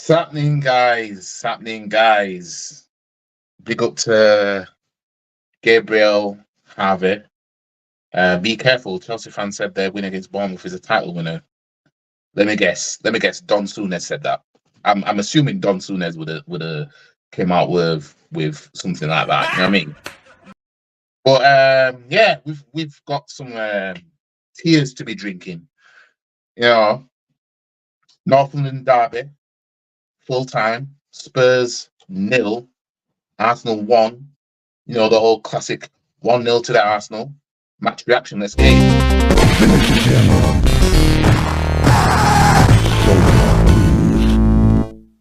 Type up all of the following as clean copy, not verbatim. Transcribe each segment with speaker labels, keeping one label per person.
Speaker 1: Happening, guys. Happening, guys. Big up to Gabriel Harvey. Be careful. Chelsea fans said their win against Bournemouth is a title winner. Let me guess. Don Souness said that. I'm assuming Don Souness would have came out with something like that. You know what I mean? But yeah, we've got some tears to be drinking. You know, Northumberland derby, full time. Spurs 0, Arsenal 1. You know, the whole classic 1-0 to the Arsenal. Match reaction, let's get it.
Speaker 2: Finish him.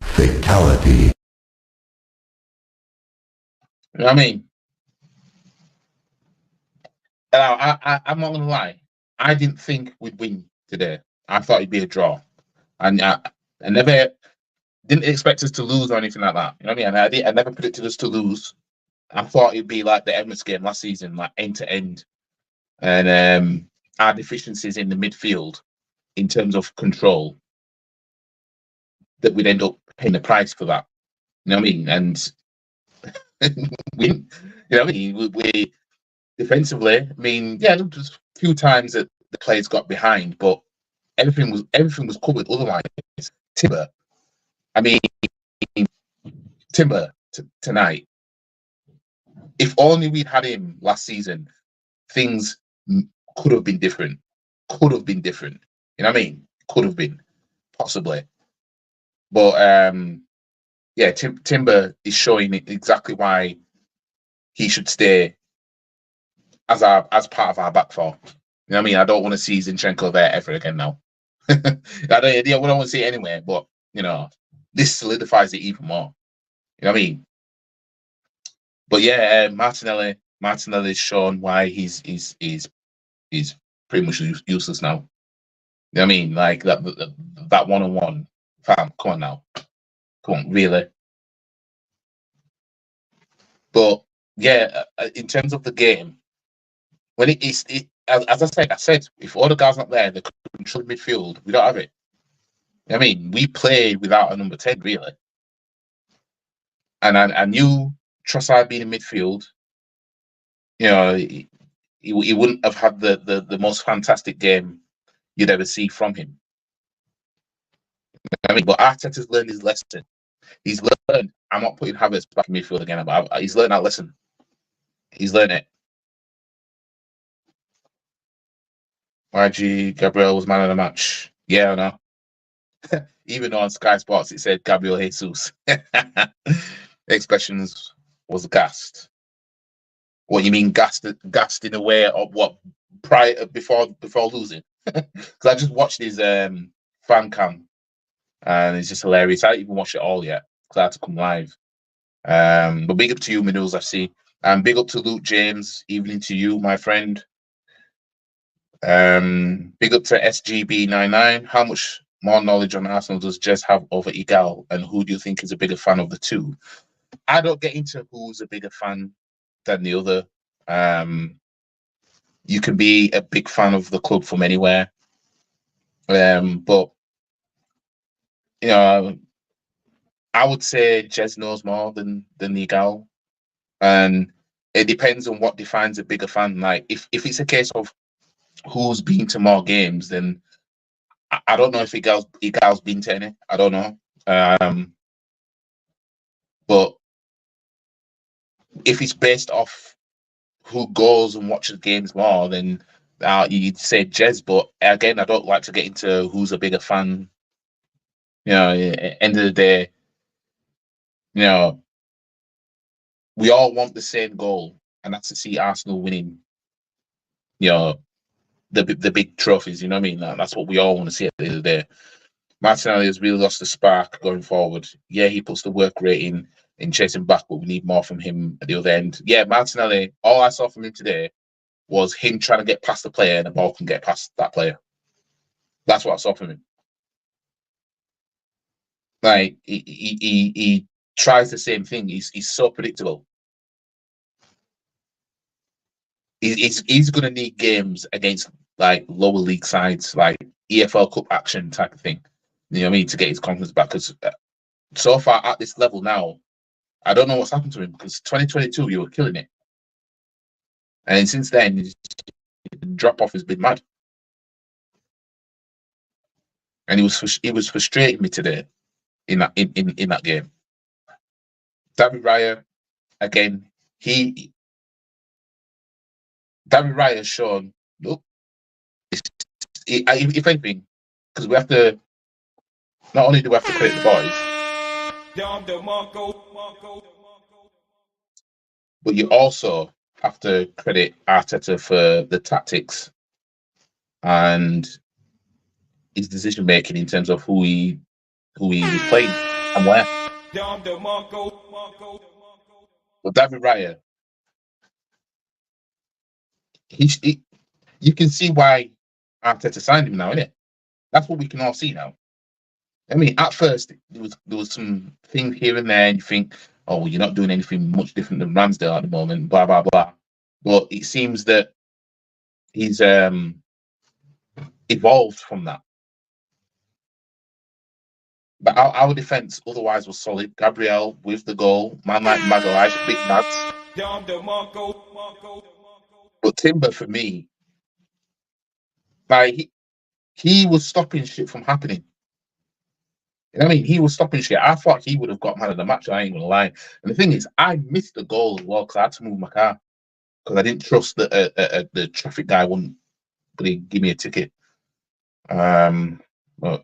Speaker 2: Fatality.
Speaker 1: You know what I mean? I'm not going to lie. I didn't think we'd win today. I thought it'd be a draw. And I never didn't expect us to lose or anything like that. You know what I mean? I never predicted us to lose. I thought it'd be like the Emirates game last season, like end to end. And our deficiencies in the midfield in terms of control, that we'd end up paying the price for that. You know what I mean? And we, you know what I mean? We defensively, I mean, yeah, there was a few times that the players got behind, but everything was covered otherwise. Timber, I mean, Timber tonight. If only we'd had him last season, things could have been different. Could have been different. You know what I mean? Could have been, possibly. But yeah, Timber is showing exactly why he should stay as part of our back four. You know what I mean? I don't want to see Zinchenko there ever again now. I don't want to see it anywhere, but you know, this solidifies it even more. You know what I mean? But yeah, Martinelli's shown why he's pretty much useless now. You know what I mean? Like that 1-on-1, fam. Come on now, come on, really. But yeah, in terms of the game, when as I said, if all the guys not there, the control midfield, we don't have it. I mean, we played without a number 10, really. And I knew Trossard being in midfield, you know, he wouldn't have had the most fantastic game you'd ever see from him. I mean, but Arteta's learned his lesson. He's learned, I'm not putting Havertz back in midfield again, but he's learned that lesson. He's learned it. YG, Gabriel was man of the match. Yeah, I know. Even though on Sky Sports it said Gabriel Jesus. Expressions was gassed. What you mean gassed in a way of what before losing? Because I just watched his fan cam and it's just hilarious. I didn't even watch it all yet because I had to come live. But big up to you, Minnows FC. And big up to Luke James. Evening to you, my friend. Big up to SGB99. How much more knowledge on Arsenal does Jez have over Igal, and who do you think is a bigger fan of the two? I don't get into who's a bigger fan than the other. You can be a big fan of the club from anywhere, but you know, I would say Jez knows more than Igal, and it depends on what defines a bigger fan. Like if it's a case of who's been to more games, then I don't know if Igal's been to any. I don't know. But if it's based off who goes and watches games more, then you'd say Jez. But again, I don't like to get into who's a bigger fan. You know, at the end of the day, you know, we all want the same goal, and that's to see Arsenal winning, you know, the big trophies. You know what I mean? That's what we all want to see at the end of the day. Martinelli has really lost the spark going forward. Yeah, he puts the work rate in chasing back, but we need more from him at the other end. Yeah, Martinelli, all I saw from him today was him trying to get past the player and the ball can get past that player. That's what I saw from him. Like, he tries the same thing. He's so predictable. He's going to need games against, like, lower league sides, like EFL Cup action type of thing. You know what I mean? To get his confidence back. Because so far at this level now, I don't know what's happened to him because 2022 you were killing it, and since then the drop off has been mad, and he was frustrating me today in that game. David Raya again. David Raya has shown look. If anything, because we have to. Not only do we have to credit the boys, but you also have to credit Arteta for the tactics and his decision making in terms of who he was playing and where. But David Raya, he you can see why Arteta signed him now, innit? That's what we can all see now. I mean, at first there was some things here and there, and you think, oh, well, you're not doing anything much different than Ramsdale at the moment, blah blah blah. But it seems that he's evolved from that. But our defense otherwise was solid. Gabriel with the goal, man like Magalhaes, big lads. But Timber for me, like he was stopping shit from happening. You know what I mean? He was stopping shit. I thought he would have got man of the match. I ain't gonna lie. And the thing is, I missed the goal as well because I had to move my car because I didn't trust that the traffic guy wouldn't give me a ticket. But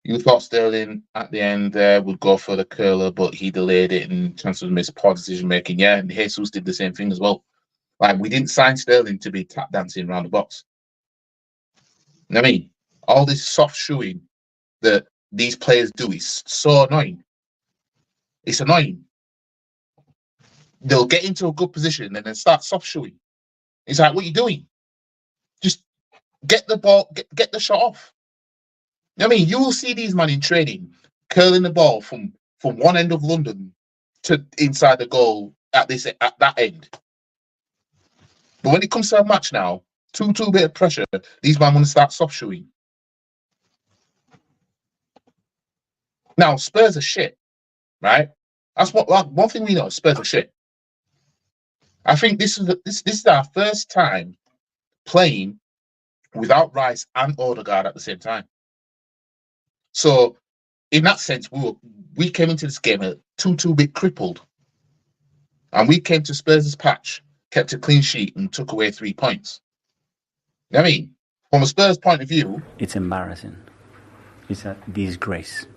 Speaker 1: you thought Sterling at the end would go for the curler, but he delayed it and chances missed. Poor decision making. Yeah, and Jesus did the same thing as well. Like we didn't sign Sterling to be tap dancing around the box. You know what I mean? All this soft shoeing that these players do is so annoying. It's annoying. They'll get into a good position and then start soft shoeing. It's like, what are you doing? Just get the ball, get the shot off. I mean, you will see these men in training curling the ball from one end of London to inside the goal at that end. But when it comes to a match now, two bit of pressure, these men want to start soft shoeing. Now Spurs are shit, right? That's one thing we know. Spurs are shit. I think this is our first time playing without Rice and Odegaard at the same time. So, in that sense, we came into this game a 2-2 bit crippled, and we came to Spurs' patch, kept a clean sheet, and took away 3 points. You know what I mean, from a Spurs point of view,
Speaker 3: it's embarrassing. It's a disgrace.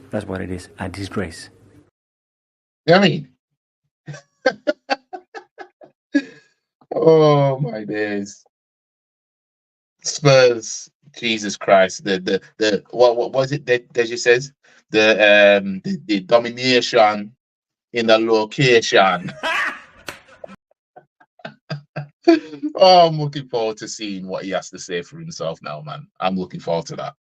Speaker 3: That's what it is, a disgrace.
Speaker 1: You know what I mean? Oh my days. Spurs, Jesus Christ. The what was it that Deji says? The domination in the location. Oh, I'm looking forward to seeing what he has to say for himself now, man. I'm looking forward to that.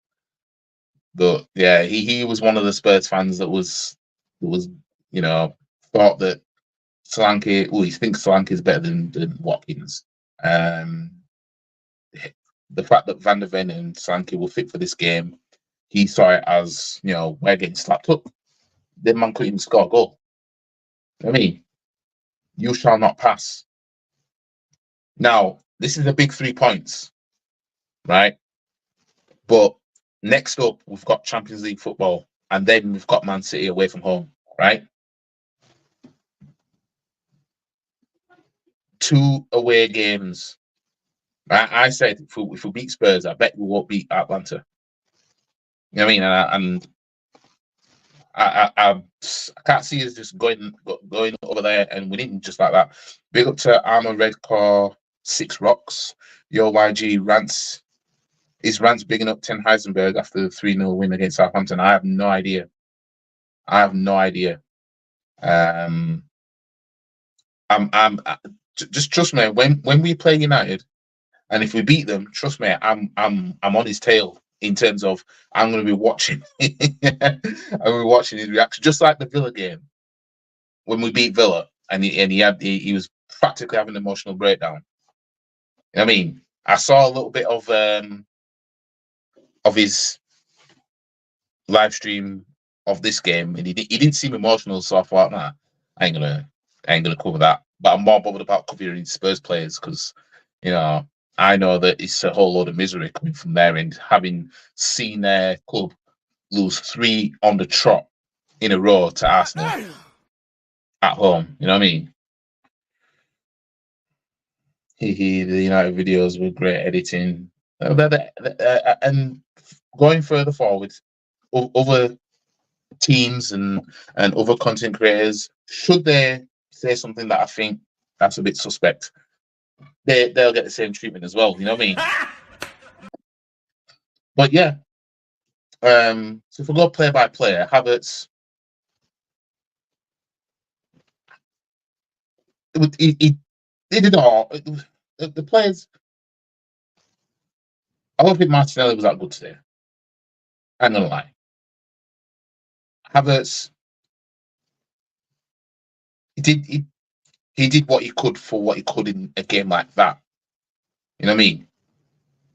Speaker 1: But yeah, he was one of the Spurs fans that was thought that Solanke, he thinks Solanke is better than Watkins. The fact that Van der Ven and Solanke will fit for this game, he saw it as, we're getting slapped up. Then man couldn't even score a goal. I mean, you shall not pass. Now, this is a big 3 points, right? But next up, we've got Champions League football, and then we've got Man City away from home, right? 2 away games. I said if we beat Spurs, I bet we won't beat Atlanta. You know what I mean? And I can't see us just going over there and winning just like that. Big up to Armour Redcore 6 Rocks. Yo YG Rants. Is Rants bigging up Ten Heisenberg after the 3-0 win against Southampton? I have no idea. I'm just trust me, when we play United and if we beat them, trust me, I'm on his tail in terms of I'm going to be watching. I'm watching his reaction, just like the Villa game when we beat Villa and he was practically having an emotional breakdown. You know what I mean, I saw a little bit of his live stream of this game, and he didn't seem emotional. So I thought, nah, I ain't gonna cover that. But I'm more bothered about covering Spurs players because, I know that it's a whole load of misery coming from there, and having seen their club lose 3 on the trot in a row to Arsenal at home. You know what I mean? The United videos were great editing. And going further forward, other teams and other content creators, should they say something that I think that's a bit suspect, they'll get the same treatment as well. You know what I mean? But yeah, so if we go player by player, Havertz, he did it all. The players, I don't think Martinelli was that good today. I'm gonna lie. Havertz, he did what he could for what he could in a game like that. You know what I mean?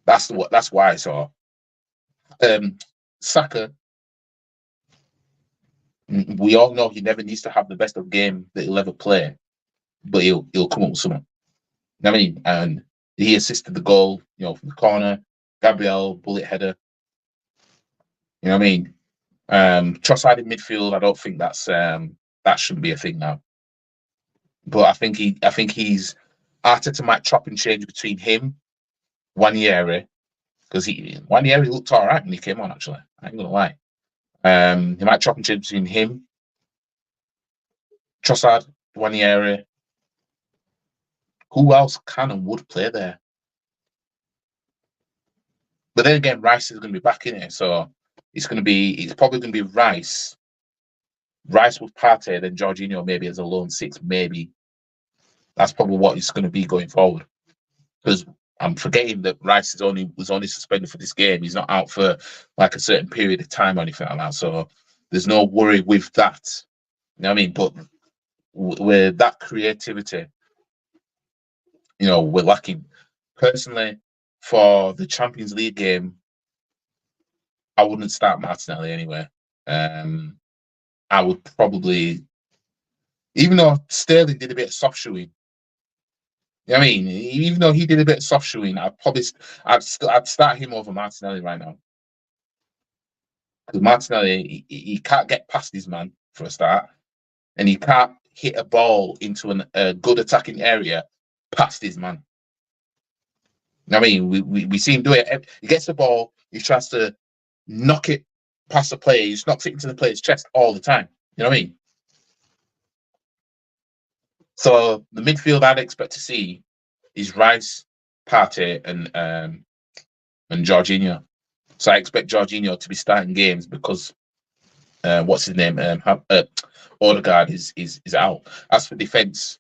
Speaker 1: That's why I saw. Saka, we all know he never needs to have the best of game that he'll ever play, but he'll come up with something. You know what I mean? And he assisted the goal, from the corner. Gabriel bullet header. You know what I mean? Trossard in midfield, I don't think that shouldn't be a thing now. But I think he's Arteta might chop and change between him, Wanieri, because Wanieri looked all right when he came on. Actually, I ain't gonna lie. He might chop and change between him, Trossard, Wanieri. Who else can and would play there? But then again, Rice is going to be back in it, so it's probably going to be Rice with Partey, then Jorginho maybe as a lone 6, maybe. That's probably what it's going to be going forward. Because I'm forgetting that Rice was only suspended for this game. He's not out for like a certain period of time or anything like that. So there's no worry with that. You know what I mean? But with that creativity, we're lacking. Personally, for the Champions League game, I wouldn't start Martinelli anyway. I would probably, even though Sterling did a bit of soft shoeing, you know what I mean? Even though he did a bit of soft shoeing, I'd start him over Martinelli right now. Because Martinelli, he can't get past his man for a start, and he can't hit a ball into a good attacking area past his man. I mean, we see him do it. He gets the ball, he tries to knock it past the player, he just knocks it into the player's chest all the time. You know what I mean? So the midfield I'd expect to see is Rice, Partey, and Jorginho. So I expect Jorginho to be starting games because what's his name? Odegaard is out. As for defense,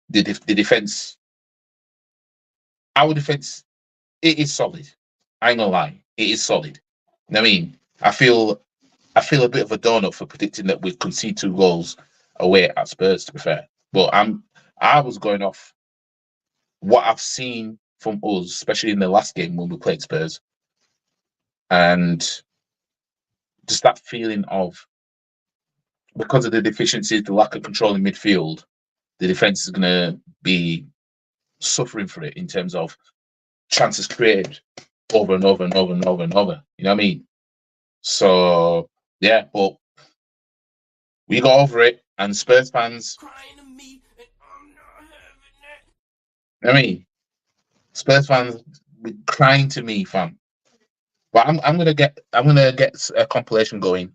Speaker 1: the defense, our defense, it is solid. I ain't gonna lie, it is solid. You know what I mean? I feel a bit of a donut for predicting that we'd concede 2 goals away at Spurs, to be fair. But I was going off what I've seen from us, especially in the last game when we played Spurs, and just that feeling of, because of the deficiencies, the lack of control in midfield, the defense is going to be suffering for it in terms of chances created over and over and over and over and over. You know what I mean? So yeah, but we got over it, and Spurs fans. I mean, Spurs fans crying to me, fam. But I'm gonna get a compilation going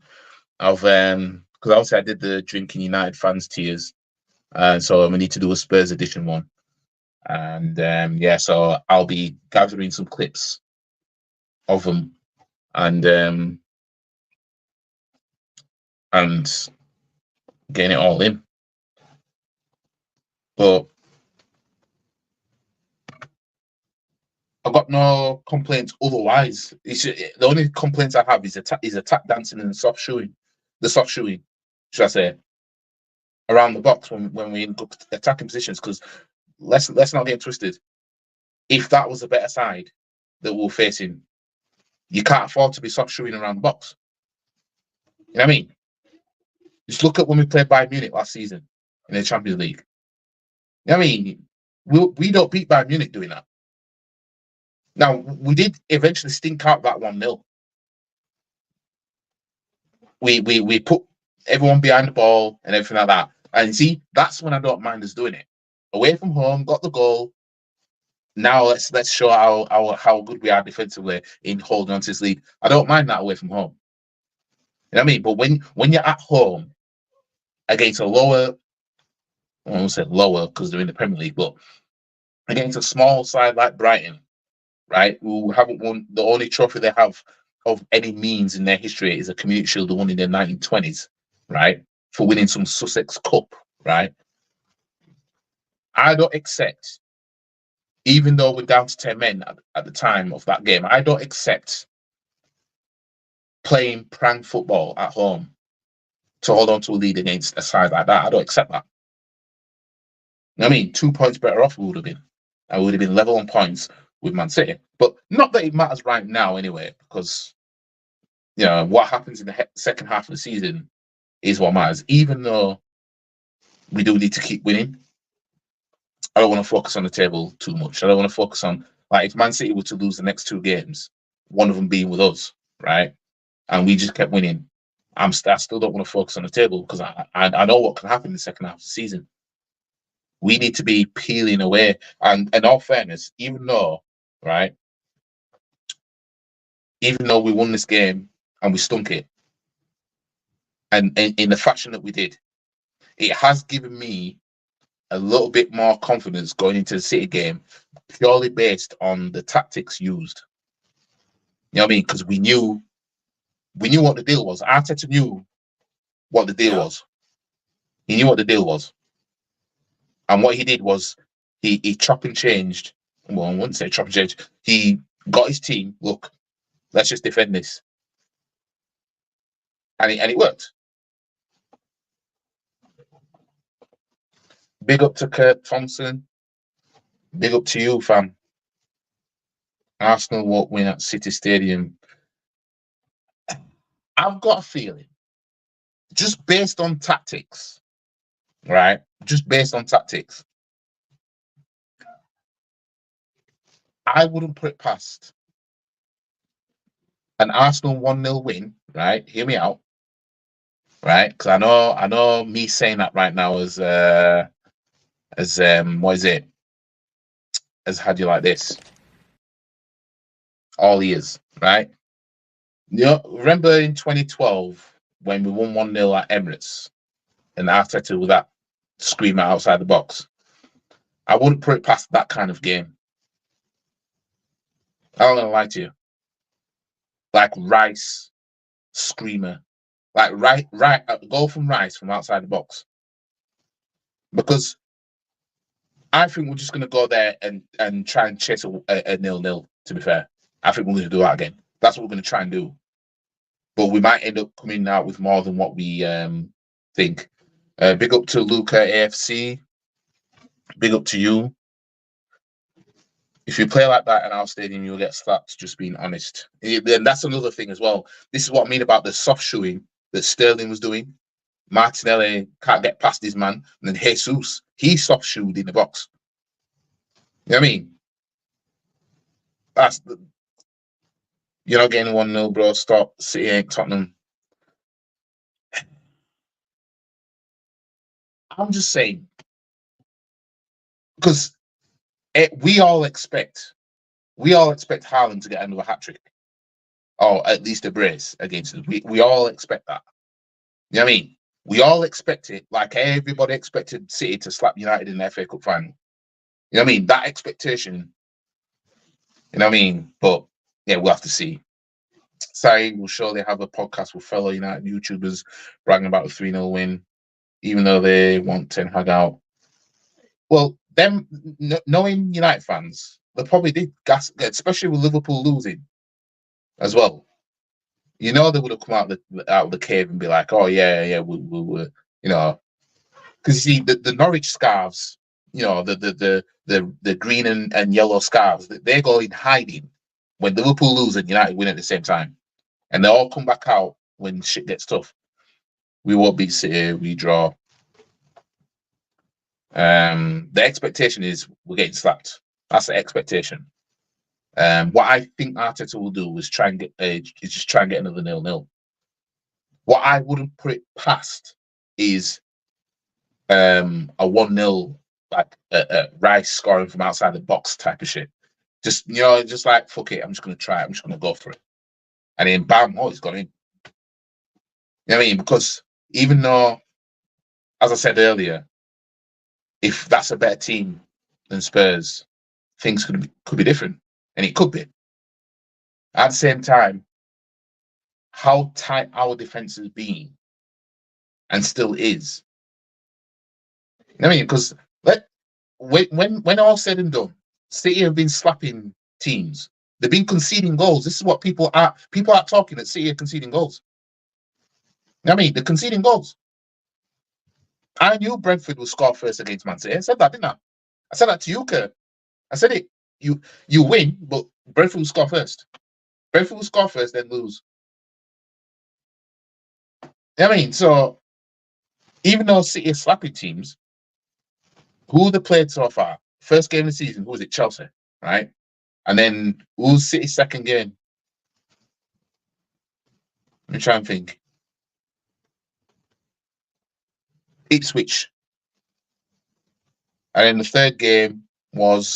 Speaker 1: of because obviously I did the Drinking United fans tears, so we need to do a Spurs edition one, and so I'll be gathering some clips of them and getting it all in. But I've got no complaints otherwise. The only complaints I have is attack dancing and soft shoeing, should I say, around the box when we're in attacking positions. Because let's not get twisted. If that was a better side that we're facing, you can't afford to be soft shoeing around the box. You You know what I mean? Just look at when we played Bayern Munich last season in the Champions League. You know what I mean? We don't beat Bayern Munich doing that. Now, we did eventually stink out that 1-0. We put everyone behind the ball and everything like that. And see, that's when I don't mind us doing it. Away from home, got the goal. Now let's show how good we are defensively in holding on to this league. I don't mind that away from home. You know what I mean? But when you're at home against a lower, I won't say lower because they're in the Premier League, but against a small side like Brighton, right, who haven't won, the only trophy they have of any means in their history is a Community Shield, the one in the 1920s, right, for winning some Sussex Cup, right? I don't accept, even though we're down to 10 men at the time of that game, I don't accept playing prank football at home to hold on to a lead against a side like that. I don't accept that. You know what I mean? 2 points better off we would have been. And we would have been level on points with Man City. But not that it matters right now anyway, because, you know, what happens in the second half of the season is what matters. Even though we do need to keep winning, I don't want to focus on the table too much. I don't want to focus on, like, if Man City were to lose the next 2 games, one of them being with us, right? And we just kept winning, I still don't want to focus on the table because I know what can happen in the second half of the season. We need to be peeling away. And in all fairness, even though we won this game and we stunk it, and in the fashion that we did, it has given me a little bit more confidence going into the City game, purely based on the tactics used. You know what I mean? Because we knew what the deal was. Arteta knew what the deal was. He knew what the deal was. And what he did was he chop and changed. Well, I wouldn't say chop and change. He got his team, look, let's just defend this. And it worked. Big up to Kurt Thompson. Big up to you, fam. Arsenal won't win at City Stadium. I've got a feeling, just based on tactics, right? Just based on tactics, I wouldn't put it past an Arsenal 1-0 win, right? Hear me out, right? Because I know me saying that right now as what is it? As how do you like this? All ears, right? You know, remember in 2012 when we won 1-0 at Emirates and Arteta with that screamer outside the box? I wouldn't put it past that kind of game. I'm not gonna lie to you. Like Rice, screamer, like right, goal from Rice from outside the box. Because I think we're just gonna go there and try and chase a 0-0. To be fair, I think we're gonna do that again. That's what we're gonna try and do. But we might end up coming out with more than what we think. Big up to Luca AFC. Big up to you. If you play like that in our stadium, you'll get slapped, just being honest. And that's another thing as well. This is what I mean about the soft shoeing that Sterling was doing. Martinelli can't get past his man. And then Jesus, he soft shoed in the box. You know what I mean? You're not getting 1-0, bro. Stop. City ain't Tottenham. I'm just saying. Because we all expect Haaland to get another hat-trick. Or at least a brace against us. We all expect that. You know what I mean? We all expect it, like everybody expected City to slap United in the FA Cup final. You know what I mean? That expectation, you know what I mean? But yeah, we'll have to see. Sai will surely have a podcast with fellow United YouTubers bragging about the 3-0 win, even though they want Ten Hag out. Well, them knowing United fans, they probably did gas, especially with Liverpool losing as well. You know, they would have come out of the cave and be like, "Oh yeah, we you know," because you see the Norwich scarves, you know, the green and yellow scarves, they go in hiding when Liverpool lose and United win at the same time, and they all come back out when shit gets tough. We won't beat City. We draw. The expectation is we're getting slapped. That's the expectation. What I think Arteta will do is just try and get another 0-0. What I wouldn't put it past is a 1-0 like Rice scoring from outside the box type of shit. Just just like fuck it, I'm just gonna try it. I'm just gonna go for it, and then bam, oh, he's got in. You know what I mean? Because even though, as I said earlier, if that's a better team than Spurs, things could be different, and it could be. At the same time, how tight our defense has been and still is. You know what I mean? Because when all said and done, City have been slapping teams. They've been conceding goals. This is what people are talking that City are conceding goals. You know what I mean? They're conceding goals. I knew Brentford would score first against Man City. I said that, didn't I? I said that to you, Kurt. I said it. You win, but Brentford will score first. Brentford will score first, then lose. You know what I mean? So even though City are slapping teams, who they played so far? First game of the season, who was it? Chelsea, right? And then who's City's second game? Let me try and think. Ipswich. And then the third game was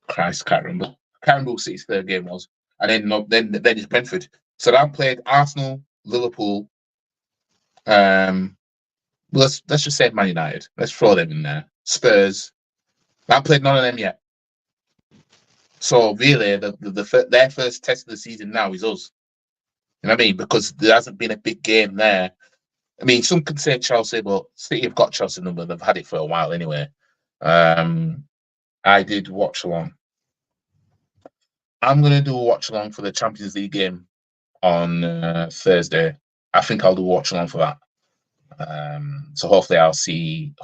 Speaker 1: Christ, can't remember. Can't remember who City's third game was. And then it's Brentford. So that played Arsenal, Liverpool. Let's just say Man United. Let's throw them in there. Spurs. That played none of them yet. So really, their first test of the season now is us. You know what I mean? Because there hasn't been a big game there. I mean, some could say Chelsea, but City have got Chelsea number. They've had it for a while anyway. I did watch along. I'm going to do a watch along for the Champions League game on Thursday. I think I'll do a watch along for that. So hopefully I'll see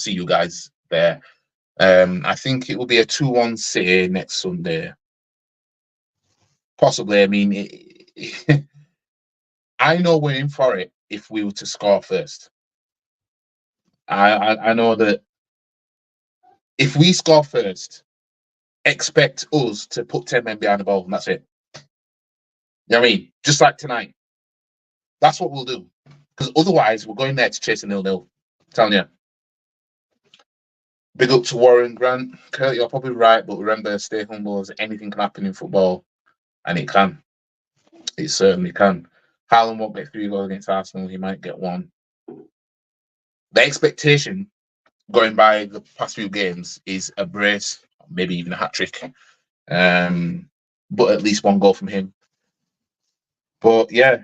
Speaker 1: you guys there. I think it will be a 2-1 City next Sunday. Possibly. I mean, I know we're in for it if we were to score first. I know that if we score first, expect us to put 10 men behind the ball, and that's it. You know what I mean? Just like tonight. That's what we'll do. Because otherwise, we're going there to chase a 0-0. I'm telling you. Big up to Warren Grant. Kurt, you're probably right, but remember, stay humble as anything can happen in football. And it can. It certainly can. Haaland won't get 3 goals against Arsenal. He might get 1. The expectation going by the past few games is a brace, maybe even a hat-trick. But at least 1 goal from him. But yeah,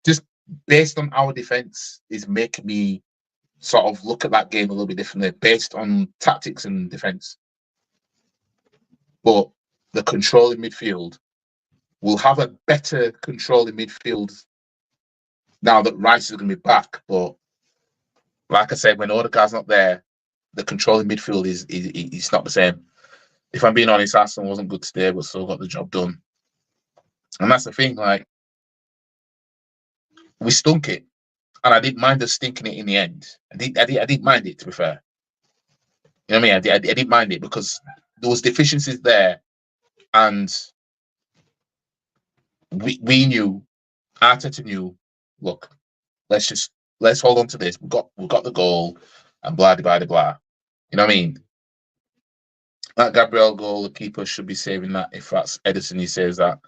Speaker 1: just based on our defense is making me sort of look at that game a little bit differently based on tactics and defense. But the control in midfield will have a better control in midfield now that Rice is going to be back. But like I said, when Odegaard's not there, the control in midfield is not the same. If I'm being honest, Arsenal wasn't good today, but still got the job done. And that's the thing, like, we stunk it. And I didn't mind us stinking it in the end. I didn't mind it, to be fair. You know what I mean? I didn't mind it because there was deficiencies there, and we knew, Arteta knew, look, let's hold on to this. We've got the goal, and blah blah blah blah. You know what I mean? That Gabriel goal, the keeper should be saving that. If that's Edison, he says that.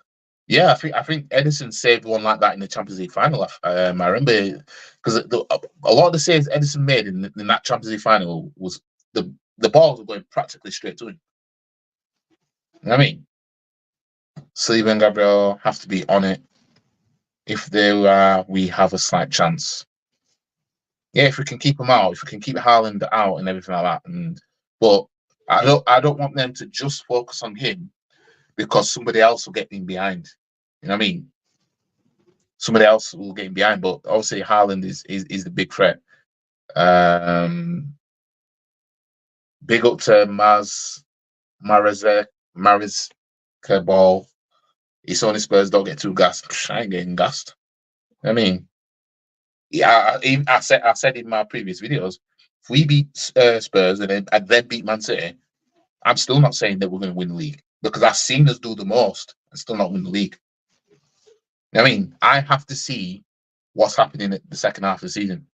Speaker 1: Yeah, I think Edison saved one like that in the Champions League final. I remember because a lot of the saves Edison made in that Champions League final was the balls were going practically straight to him. You know what I mean? Saliba and Gabriel have to be on it. If they are, we have a slight chance. Yeah, if we can keep them out, if we can keep Haaland out and everything like that, but I don't want them to just focus on him because somebody else will get in behind. You know what I mean? Somebody else will get in behind, but obviously Haaland is the big threat. Big up to Maris Okay, ball. It's only Spurs don't get too gassed. I ain't getting gassed. I mean, yeah, I said in my previous videos, if we beat Spurs and then beat Man City, I'm still not saying that we're going to win the league because I've seen us do the most and still not win the league. I mean, I have to see what's happening at the second half of the season.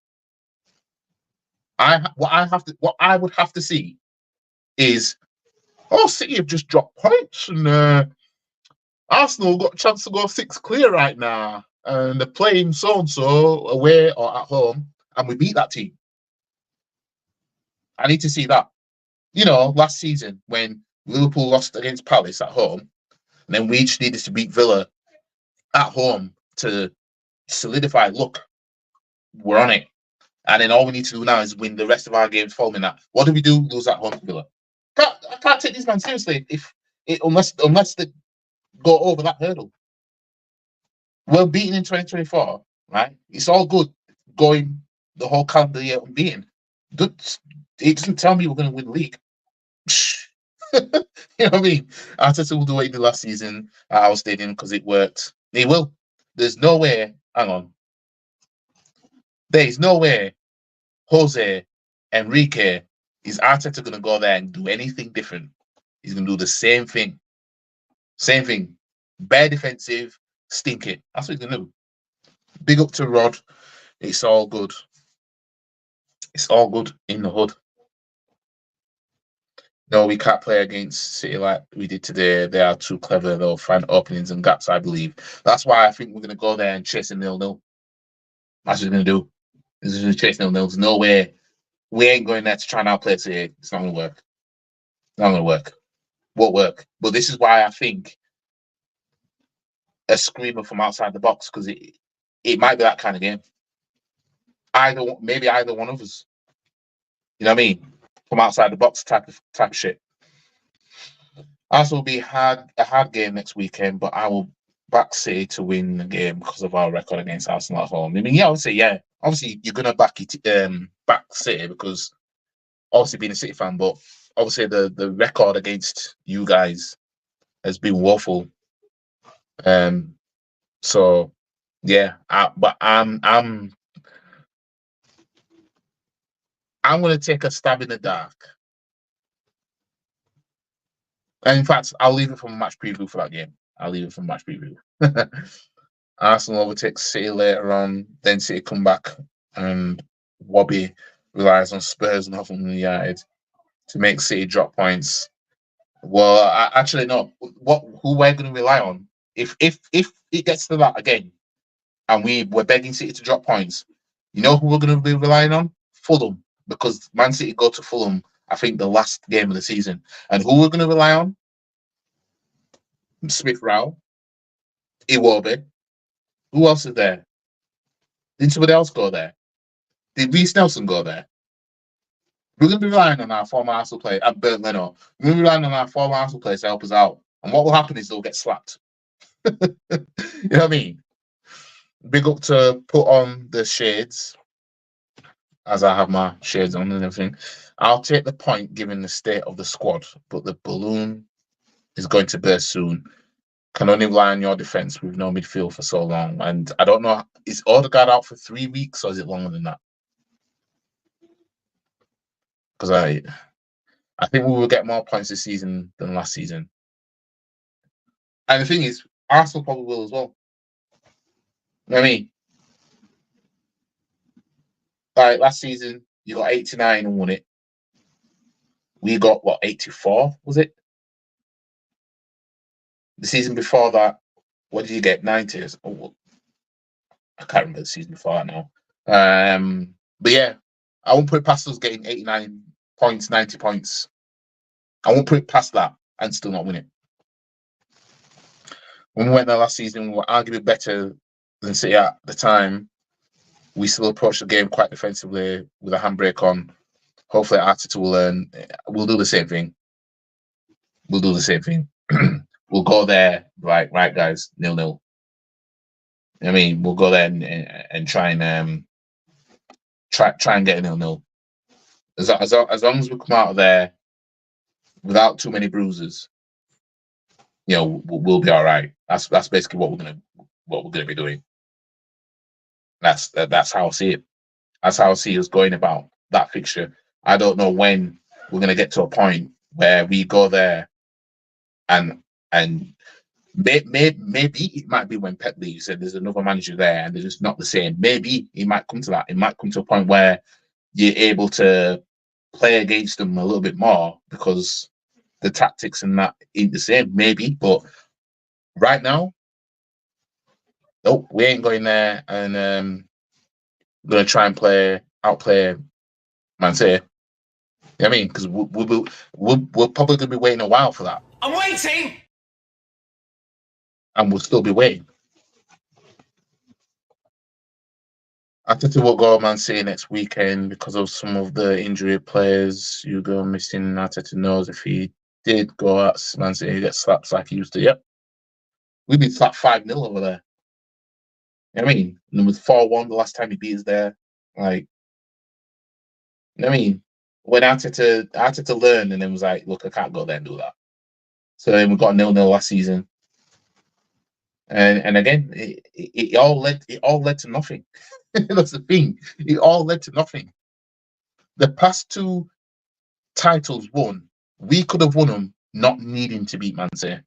Speaker 1: What I would have to see is, City have just dropped points and Arsenal got a chance to go 6 clear right now, and they're playing so and so away or at home, and we beat that team. I need to see that. You know, last season when Liverpool lost against Palace at home, and then we just needed to beat Villa at home to solidify. Look, we're on it. And then all we need to do now is win the rest of our games following that. What do we do? Lose at home to Villa. I can't take these man seriously unless they go over that hurdle. We're beaten in 2024, right? It's all good going the whole calendar year unbeaten. It doesn't tell me we're going to win the league. You know what I mean? Arteta will do what he did last season at our stadium because it worked. He will. There's no way. Hang on. There's no way Jose Enrique is Arteta going to go there and do anything different. He's going to do the same thing. Same thing. Bare defensive, stink it. That's what he's going to do. Big up to Rod. It's all good. It's all good in the hood. No, we can't play against City like we did today. They are too clever. They'll find openings and gaps, I believe. That's why I think we're going to go there and chase a 0-0. That's what we're going to do. This is chase 0-0. There's no way. We ain't going there to try and outplay City. It's not going to work. Not going to work. Won't work. But this is why I think a screamer from outside the box, because it might be that kind of game. Maybe either one of us. You know what I mean? From outside the box type of shit. Arsenal will be a hard game next weekend, but I will back City to win the game because of our record against Arsenal at home. I mean, yeah, obviously you're gonna back City because obviously being a City fan, but obviously the record against you guys has been woeful. So yeah, but I'm gonna take a stab in the dark. And in fact, I'll leave it from a match preview for that game. I'll leave it from match preview. Arsenal overtakes City later on, then City come back, and Wobby relies on Spurs and Tottenham United to make City drop points. Well, actually, no. Who we're going to rely on if it gets to that again, and we're begging City to drop points, you know who we're going to be relying on? Fulham, because Man City go to Fulham, I think, the last game of the season, and who we're going to rely on? Smith Rowe, Iwobi. Who else is there? Did somebody else go there? Did Reece Nelson go there? We're going to be relying on our former Arsenal player, Bernd Leno. We're going to be relying on our former Arsenal players to help us out. And what will happen is they'll get slapped. You know what I mean? Big up to put on the shades, as I have my shades on and everything. I'll take the point given the state of the squad, but the balloon is going to burst soon. Can only rely on your defence with no midfield for so long. And I don't know, is Odegaard out for 3 weeks or is it longer than that? Because I think we will get more points this season than last season. And the thing is, Arsenal probably will as well. You know what I mean? Like last season, you got 89 and won it. We got, 84, was it? The season before that, what did you get? 90s? Oh, I can't remember the season before that now. But yeah, I won't put it past us getting 89 points, 90 points. I won't put it past that and still not win it. When we went there last season, we were arguably better than City at the time. We still approached the game quite defensively with a handbrake on. Hopefully, Arteta will learn. We'll do the same thing. We'll do the same thing. We'll go there, right, guys, 0-0. I mean, we'll go there and try and try and get a 0-0. As long as we come out of there without too many bruises, we'll be all right. That's basically what we're gonna be doing. That's how I see it. That's how I see us going about that fixture. I don't know when we're gonna get to a point where we go there and maybe it might be when Pep leaves and there's another manager there and they're just not the same. Maybe it might come to that. It might come to a point where you're able to play against them a little bit more because the tactics and that ain't the same. Maybe, but right now, nope, we ain't going there and we're gonna try and outplay Man City. You know what I mean? Because we're probably gonna be waiting a while for that.
Speaker 4: I'm waiting.
Speaker 1: And we'll still be waiting. Arteta will go Man City next weekend because of some of the injury players. Hugo missing. Arteta knows if he did go at Man City, he gets slapped like he used to. Yep. We've been slapped 5-0 over there. You know what I mean? And it was 4-1 the last time he beat us there. Like, you know what I mean? When Arteta learned and then was like, look, I can't go there and do that. So then we got 0-0 last season. And again, it all led to nothing. That's the thing. It all led to nothing. The past two titles won, we could have won them not needing to beat Man City.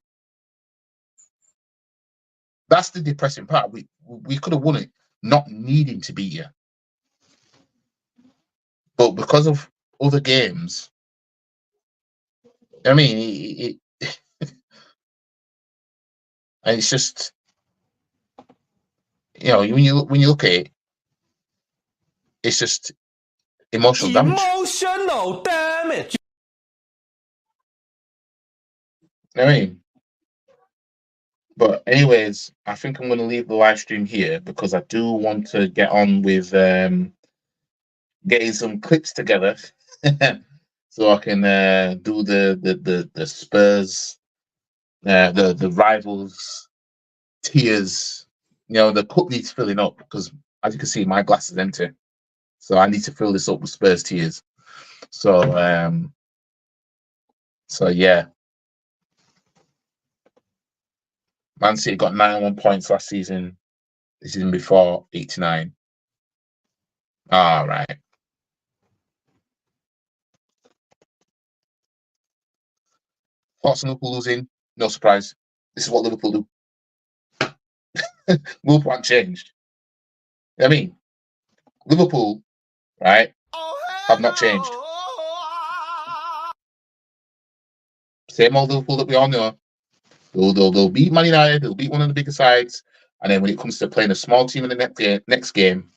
Speaker 1: That's the depressing part. We could have won it not needing to beat you. But because of other games, I mean, and it's just, when you look at it, it's just emotional damage.
Speaker 4: Emotional damage.
Speaker 1: You know what I mean? But anyways, I think I'm going to leave the live stream here because I do want to get on with getting some clips together so I can do the Spurs, the rivals tears. The cup needs filling up because, as you can see, my glass is empty. So I need to fill this up with Spurs tears. So yeah. Man City got 91 points last season. The season before, 89. All right. Thoughts on Liverpool losing? No surprise. This is what Liverpool do. Liverpool haven't changed. You know what I mean? Liverpool, right, have not changed. Same old Liverpool that we all know. They'll beat Man United, they'll beat one of the bigger sides, and then when it comes to playing a small team in the next game,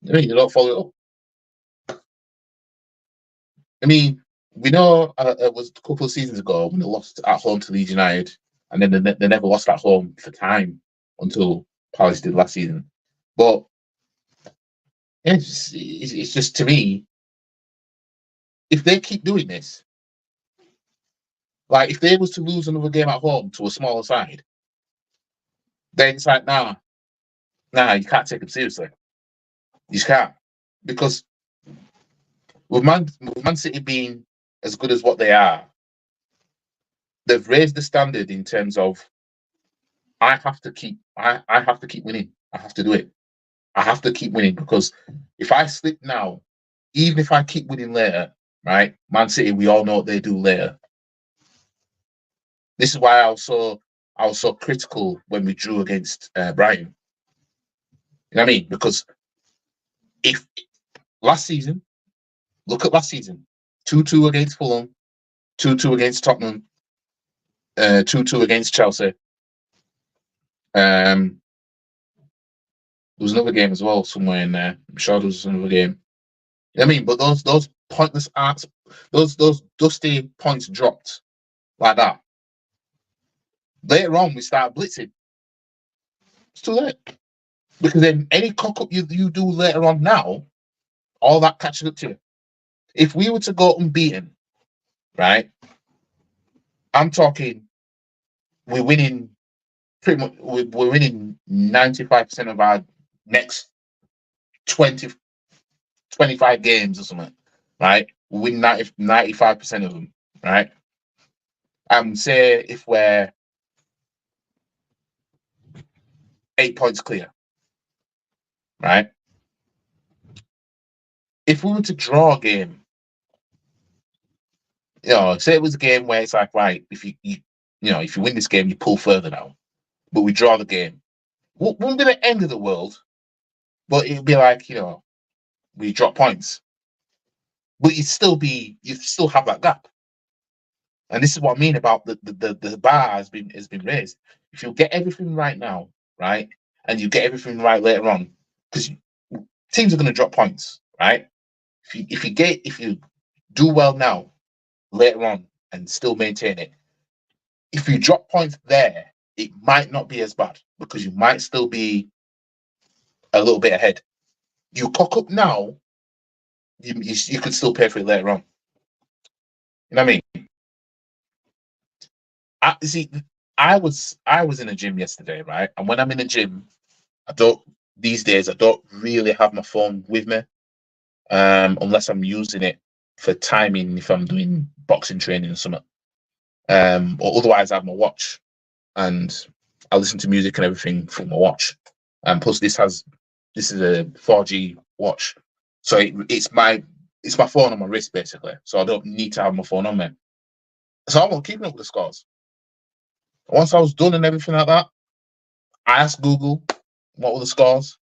Speaker 1: I mean, they don't follow it up. I mean, we know it was a couple of seasons ago when they lost at home to Leeds United, and then they never lost at home for time until Palace did last season. But it's just, to me, if they keep doing this, like if they was to lose another game at home to a smaller side, then it's like, nah, you can't take them seriously. You just can't. Because with Man City being as good as what they are, they've raised the standard in terms of I have to keep winning. I have to do it. I have to keep winning because if I slip now, even if I keep winning later, right? Man City, we all know what they do later. This is why I was so critical when we drew against Brighton. You know what I mean? Because if last season, look at last season, 2-2 against Fulham, 2-2 against Tottenham, 2-2 against Chelsea. There was another game as well somewhere in there. I'm sure there was another game. You know what I mean? But those pointless arts, those dusty points dropped like that. Later on, we started blitzing. It's too late. Because then any cock-up you do later on now, all that catches up to you. If we were to go unbeaten, right? I'm talking we're winning pretty much, we're winning 95% of our next 20, 25 games or something, right? We win 95% of them, right? Say if we're 8 points clear, right? If we were to draw a game, say it was a game where it's like, right, if you if you win this game, you pull further now, but we draw the game, wouldn't be the end of the world, but it'd be like, we drop points, but you'd still have that gap. And this is what I mean about the bar has been raised. If you get everything right now, right, and you get everything right later on, because teams are going to drop points, right? If you do well now, later on, and still maintain it, if you drop points there, it might not be as bad because you might still be a little bit ahead. You cock up now, you could still pay for it later on. You know what I mean? I was in a gym yesterday, right? And when I'm in a gym, these days I don't really have my phone with me, unless I'm using it for timing if I'm doing boxing training or something. Or otherwise I have my watch and I listen to music and everything from my watch. And plus this is a 4G watch, so it's my phone on my wrist basically. So I don't need to have my phone on me. So I wasn't keeping up with the scores. Once I was done and everything like that, I asked Google what were the scores,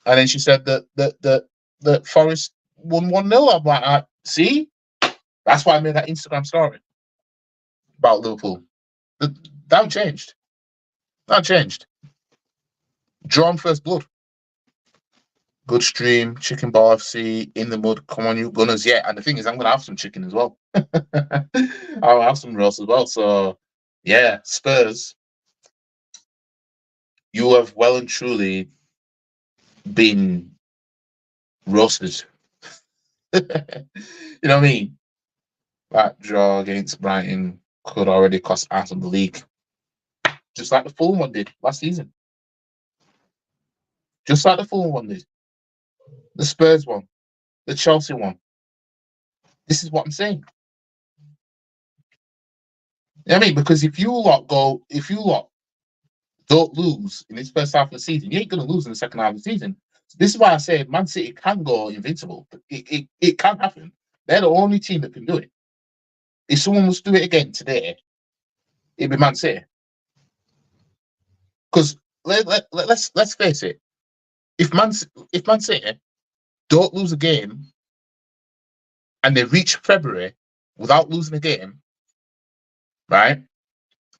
Speaker 1: and then she said that Forest won 1-0. I'm like, see, that's why I made that Instagram story about Liverpool. That changed. That changed. Drawn first blood. Good stream, chicken ball FC, in the mud. Come on, you Gunners. Yeah, and the thing is, I'm going to have some chicken as well. I'll have some roast as well. So, yeah, Spurs, you have well and truly been roasted. You know what I mean? That draw against Brighton could already cost Arsenal the league. Just like the Fulham one did last season. Just like the Fulham one did. The Spurs one. The Chelsea one. This is what I'm saying. You know what I mean? Because if you lot don't lose in this first half of the season, you ain't going to lose in the second half of the season. So this is why I say Man City can go invincible. It can happen. They're the only team that can do it. If someone was to do it again today, it'd be Man City. Because let's face it, if Man City don't lose a game and they reach February without losing a game, right,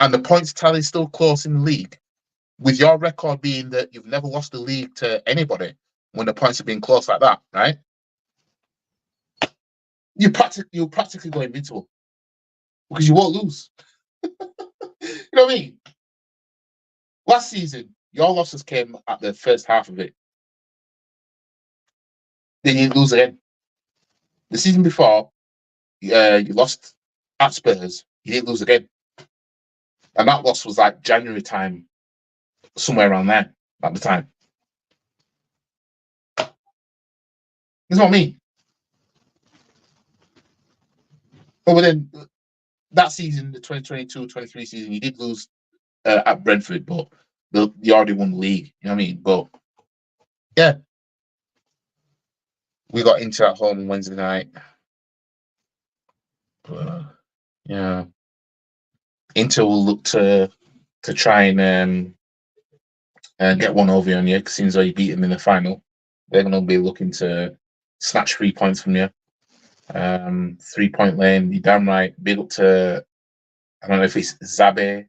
Speaker 1: and the points tally is still close in the league, with your record being that you've never lost the league to anybody when the points have been close like that, right? You'll practically go invincible because you won't lose. You know what I mean? Last season, your losses came at the first half of it. Then you lose again. The season before, you lost at Spurs. You didn't lose again, and that loss was like January time, somewhere around there at the time. That's what I mean. But then that season, the 2022-23 season, you did lose at Brentford, but you already won the league. You know what I mean? But yeah, we got Inter at home on Wednesday night. Yeah, Inter will look to try and get one over on you, because seems like you beat them in the final. They're going to be looking to snatch 3 points from you. 3-point lane, you're damn right. Big up to, I don't know if it's Zabe.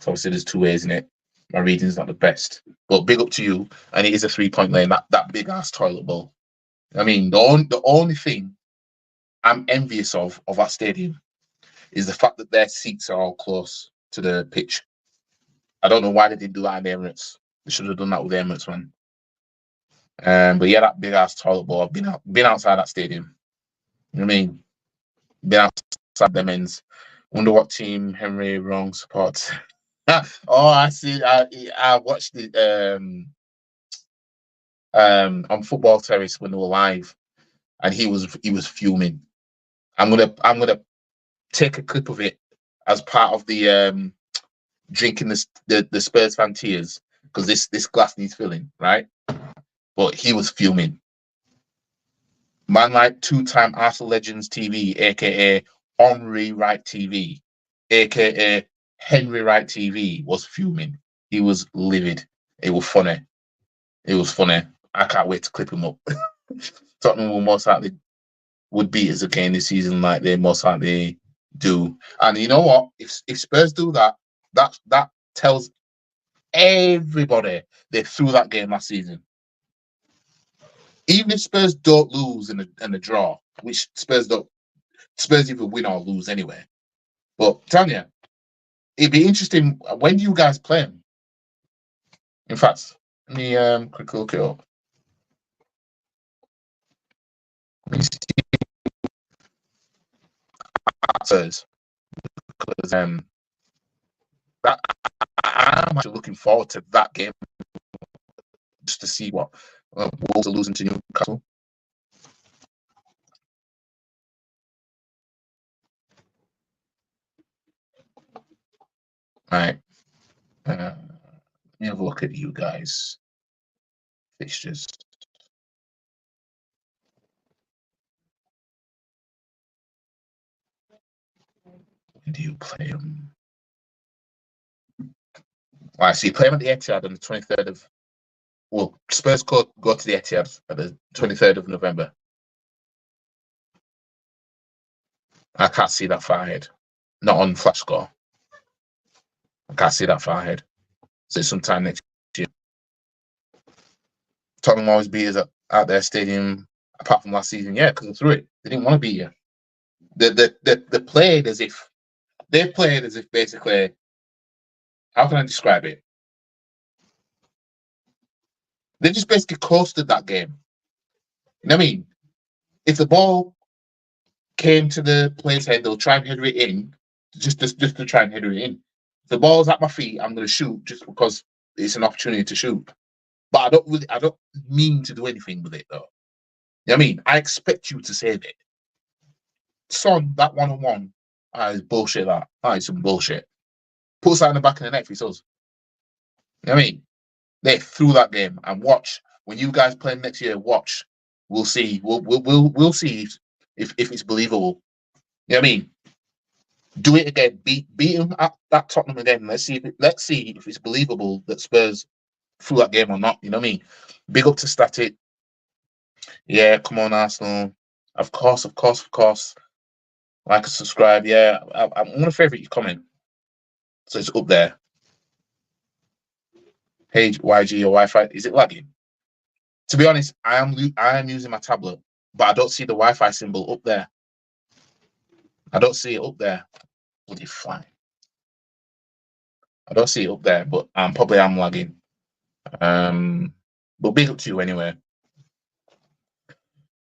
Speaker 1: So obviously there's 2 ways in it. My reading's not the best, but big up to you. And it is a 3-point lane, that big ass toilet bowl. I mean, the only thing I'm envious of that stadium is the fact that their seats are all close to the pitch. I don't know why they didn't do that in the Emirates. They should have done that with the Emirates, man. But yeah, that big ass toilet bowl. I've been outside that stadium. You know what I mean? Been outside them ends. Wonder what team Henry Wrong supports. Oh, I see. I watched it on Football Terrace when they were live, and he was fuming. I'm gonna take a clip of it as part of the drinking the Spurs fan tears because this glass needs filling, right? But he was fuming. Man like two-time Arsenal Legends TV, aka Henry Wright TV, aka Henry Wright TV, was fuming. He was livid. It was funny. It was funny. I can't wait to clip him up. Tottenham will most likely would beat us again this season, like they most likely do. And you know what? If Spurs do that, that tells everybody they threw that game last season. Even if Spurs don't lose in a draw, which Spurs either win or lose anyway. But Tanya, it'd be interesting. When do you guys play them? In fact, let me quickly look it up. Because that I'm actually looking forward to that game just to see what Wolves are losing to Newcastle. Right. Let me have a look at you guys. Fixtures. When do you play them? I see. Play them at the Etihad on the 23rd of. Well, Spurs go to the Etihad at the 23rd of November. I can't see that far ahead. Not on Flash Score. I can't see that far ahead. So it's sometime next year. Tottenham always beat us at their stadium, apart from last season. Yeah, because they threw it. They didn't want to beat you. They played as if basically. How can I describe it? They just basically coasted that game. You know what I mean? If the ball came to the player's head, they'll try and header it in, just to try and header it in. If the ball's at my feet, I'm going to shoot just because it's an opportunity to shoot. But I don't mean to do anything with it though. You know what I mean? I expect you to save it. Son, that 1-on-1, is bullshit. That is some bullshit. Put that in the back of the net for yourselves. You know what I mean? They threw that game and watch when you guys play next year. Watch, we'll see. We'll see if it's believable. You know what I mean? Do it again. Beat them at that Tottenham again. Let's see if it's believable that Spurs threw that game or not. You know what I mean? Big up to Static. Yeah, come on, Arsenal. Of course. Like and subscribe. Yeah, I'm gonna favorite your comment, so it's up there. Hey, YG, your Wi-Fi is it lagging? To be honest, I am using my tablet, but I don't see the Wi-Fi symbol up there. I don't see it up there. Bloody fine. I don't see it up there, but probably I'm lagging. But big up to you anyway.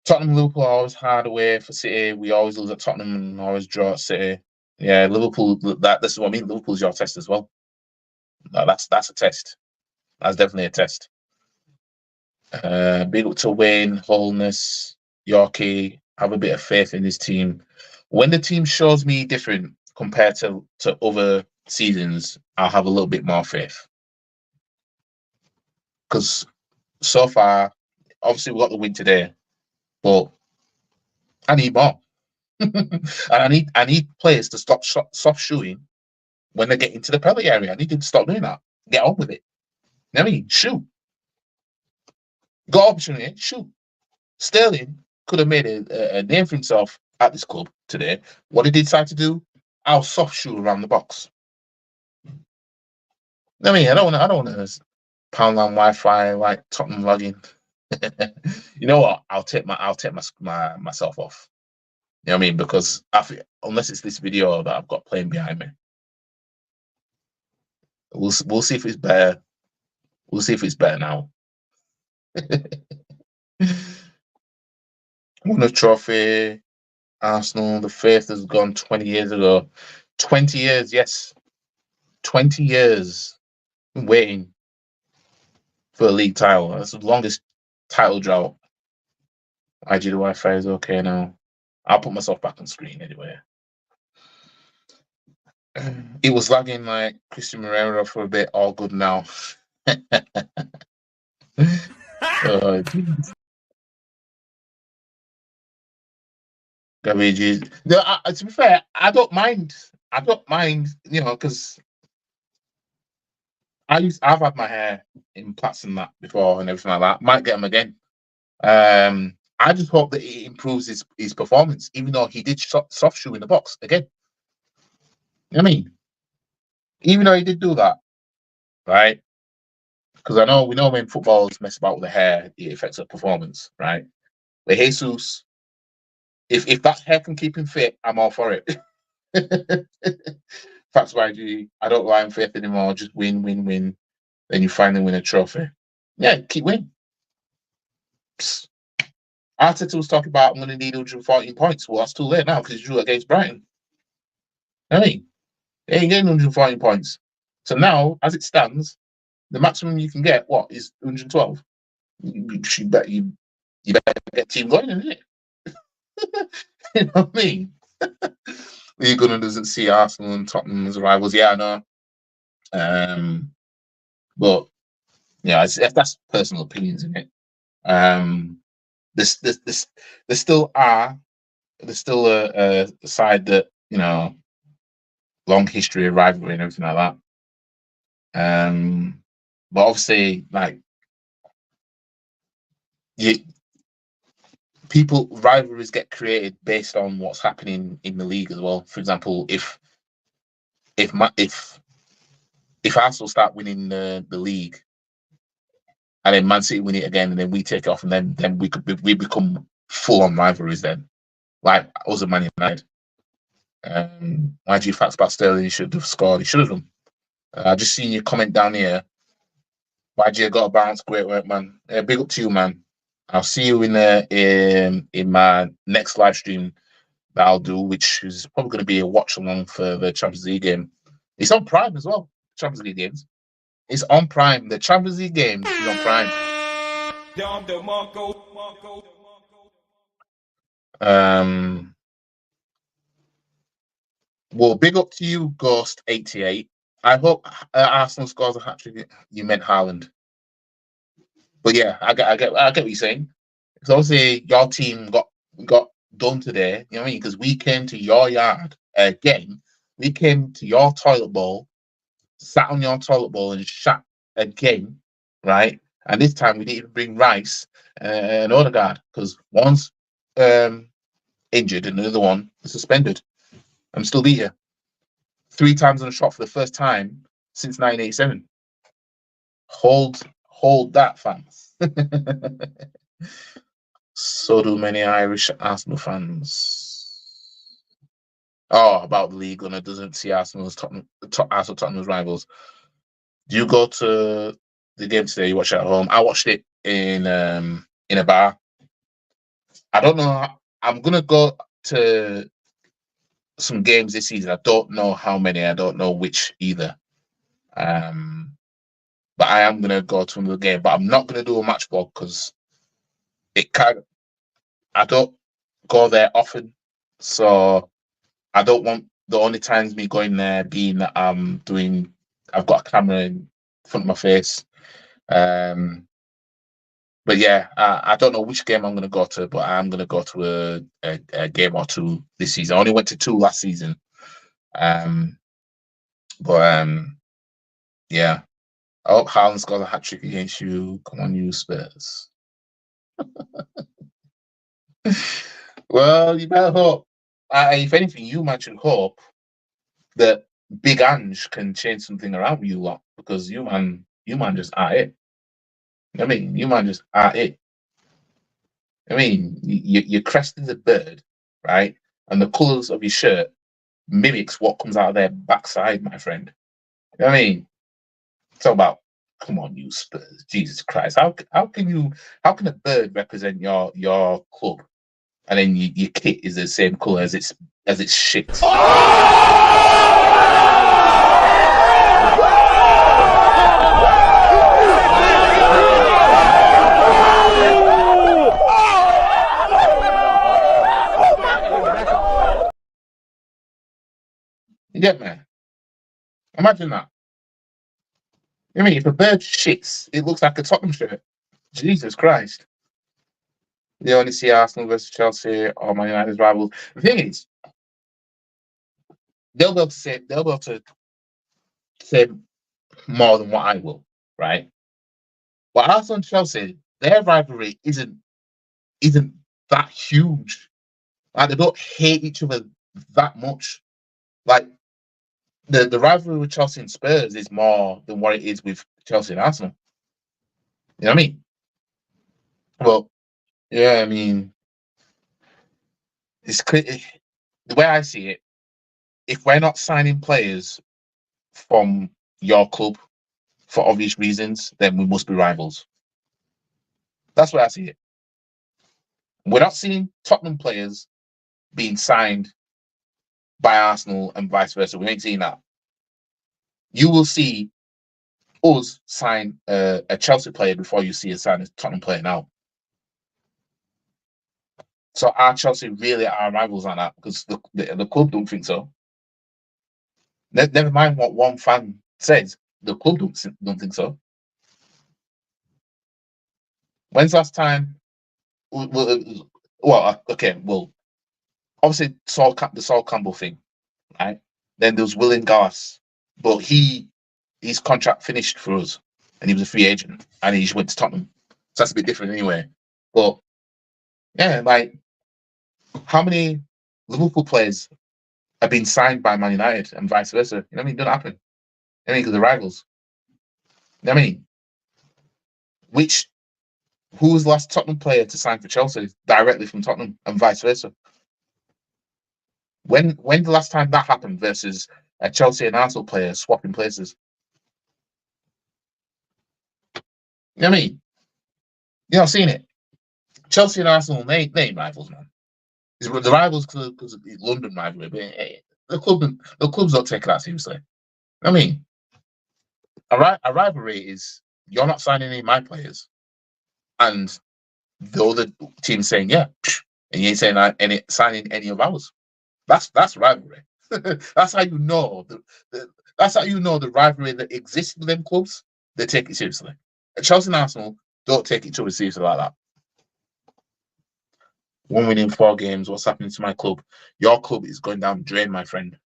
Speaker 1: Tottenham Liverpool are always hard away for City. We always lose at Tottenham and always draw at City. Yeah, Liverpool. This is what I mean. Liverpool's your test as well. That's a test. That's definitely a test. Big up to Wayne, Wholeness, Yorkie. Have a bit of faith in this team. When the team shows me different compared to other seasons, I'll have a little bit more faith. Because so far, obviously we got the win today, but I need more. And I need players to stop soft shooting when they get into the penalty area. I need them to stop doing that. Get on with it. You know what I mean? Shoot. Got opportunity, shoot. Sterling could have made a name for himself at this club today. What did he decide to do? I'll soft shoot around the box. I mean, I don't want to Poundland Wi-Fi like Tottenham logging. You know what? I'll take myself off. You know what I mean? Because unless it's this video that I've got playing behind me, we'll see if it's better. We'll see if it's better now. Won a trophy. Arsenal, the faith has gone 20 years ago. 20 years, yes. 20 years waiting for a league title. That's the longest title drought. IG the Wi-Fi is okay now. I'll put myself back on screen anyway. It was lagging like Christian Moreira for a bit. All good now. Jeez. Garbage is. No, to be fair, I don't mind. I don't mind, because I've had my hair in plaits and that before and everything like that. Might get them again. I just hope that it improves his performance, even though he did soft shoe in the box again. I mean, even though he did do that, right? Because we know when footballers mess about with the hair, it affects their performance, right? But Jesus, if that hair can keep him fit, I'm all for it. That's why I don't lie in faith anymore. Just win, win, win. Then you finally win a trophy. Yeah, keep winning. Arteta was talking about I'm going to need 114 points. Well, that's too late now because he drew against Brighton. I mean, they ain't getting 114 points. So now, as it stands, the maximum you can get, is 112? You better get team going, isn't it? You know what I mean? Lee Gunnar doesn't see Arsenal and Tottenham as rivals. Yeah, I know. But yeah, that's personal opinions, isn't it? There still a side that long history of rivalry and everything like that. But obviously, like rivalries get created based on what's happening in the league as well. For example, if Arsenal start winning the league and then Man City win it again and then we take it off and then we become full on rivalries then, like us and Man United. Why do you facts about Sterling? He should have scored. He should have done. I just seen your comment down here. YG got a bounce. Great work, man. Big up to you, man. I'll see you in my next live stream that I'll do, which is probably going to be a watch along for the Champions League game. It's on Prime as well. Champions League games. It's on Prime. The Champions League games is on Prime. Well, big up to you, Ghost88. I hope Arsenal scores a hat-trick. You meant Haaland. But yeah, I get what you're saying. Because obviously your team got done today. You know what I mean? Because we came to your yard again. We came to your toilet bowl, sat on your toilet bowl and shat again, right? And this time we didn't even bring Rice and Odegaard because one's injured and the other one is suspended. I'm still beat here. 3 times on the shot for the first time since 1987. Hold that, fans. So do many Irish Arsenal fans. Oh, about the league, and it doesn't see Arsenal as Tottenham's rivals. Do you go to the game today? You watch it at home? I watched it in a bar. I don't know. I'm gonna go to some games this season. I don't know how many. I don't know which either. But I am gonna go to another game. But I'm not gonna do a match blog because I don't go there often, so I don't want the only times me going there being that I've got a camera in front of my face. But yeah, I don't know which game I'm going to go to, but I'm going to go to a game or two this season. I only went to 2 last season. Yeah. I hope Haaland's got a hat-trick against you. Come on, you Spurs. Well, you better hope. If anything, you might should hope that Big Ange can change something around you lot because you man just are it. I mean, you man just are it. I mean, your crest is a bird, right? And the colours of your shirt mimics what comes out of their backside, my friend. You know what I mean? Talk about, come on, you Spurs, Jesus Christ! How can a bird represent your club, and then your kit is the same colour as its shit? Yeah, man. Imagine that. I mean, if a bird shits, it looks like a Tottenham shirt. Jesus Christ. They only see Arsenal versus Chelsea or Man United's rivals. The thing is, they'll be able to say more than what I will, right? But Arsenal and Chelsea, their rivalry isn't that huge. Like they don't hate each other that much. Like the rivalry with Chelsea and Spurs is more than what it is with Chelsea and Arsenal. You know what I mean? Well, yeah, I mean, it's clear. The way I see it, if we're not signing players from your club for obvious reasons, then we must be rivals. That's where I see it. We're not seeing Tottenham players being signed by Arsenal and vice versa. We ain't seeing that. You will see us sign a Chelsea player before you see us sign a Tottenham player now. So are Chelsea really our rivals on that? Because the club don't think so. Never mind what one fan says. The club don't think so. When's the last time? Well, okay, well, obviously the Sol Campbell thing, right? Then there was William Gallas, but his contract finished for us, and he was a free agent, and he just went to Tottenham. So that's a bit different anyway. But yeah, like how many Liverpool players have been signed by Man United and vice versa? You know what I mean? It doesn't happen. I mean, because they're rivals. You know what I mean? Who was the last Tottenham player to sign for Chelsea directly from Tottenham and vice versa? When the last time that happened versus a Chelsea and Arsenal player swapping places? You know what I mean? You're not seeing it. Chelsea and Arsenal, they ain't rivals, man. The rivals because of the London rivalry, but the clubs don't take it that seriously. I mean, a rivalry is you're not signing any of my players, and the other team saying yeah, and you ain't saying signing any of ours. That's rivalry. That's how you know that's how you know the rivalry that exists with them clubs. They take it seriously. Chelsea and Arsenal don't take each other seriously like that. 1 win in 4 games. What's happening to my club? Your club is going down the drain, my friend.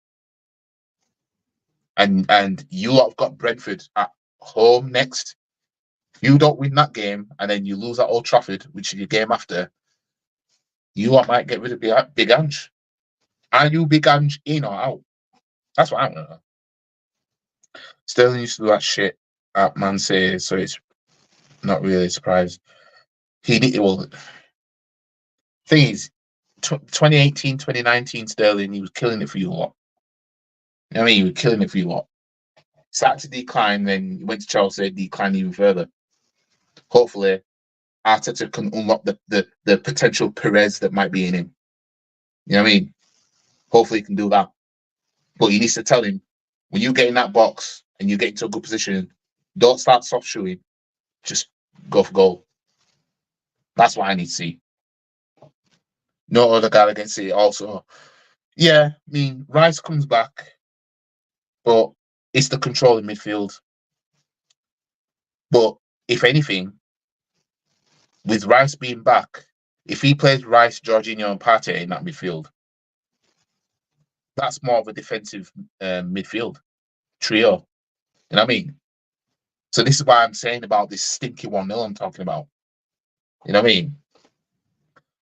Speaker 1: And you lot have got Brentford at home next. If you don't win that game and then you lose at Old Trafford, which is your game after, you lot might get rid of Big Ange. Are you Big Ange in or out? That's what I want to know. Sterling used to do that shit at Man City, so it's not really a surprise. Thing is, 2018, 2019 Sterling, he was killing it for you a lot. You know what I mean? He was killing it for you a lot. Started to decline, then he went to Chelsea, declined even further. Hopefully, Arteta can unlock the potential Perez that might be in him. You know what I mean? Hopefully, he can do that. But he needs to tell him, when you get in that box and you get into a good position, don't start soft shooting. Just go for goal. That's what I need to see. No other guy against it. Also, yeah, I mean, Rice comes back, but it's the control in midfield. But if anything, with Rice being back, if he plays Rice, Jorginho, and Partey in that midfield, that's more of a defensive midfield trio. You know what I mean? So this is why I'm saying about this stinky 1-0 I'm talking about. You know what I mean?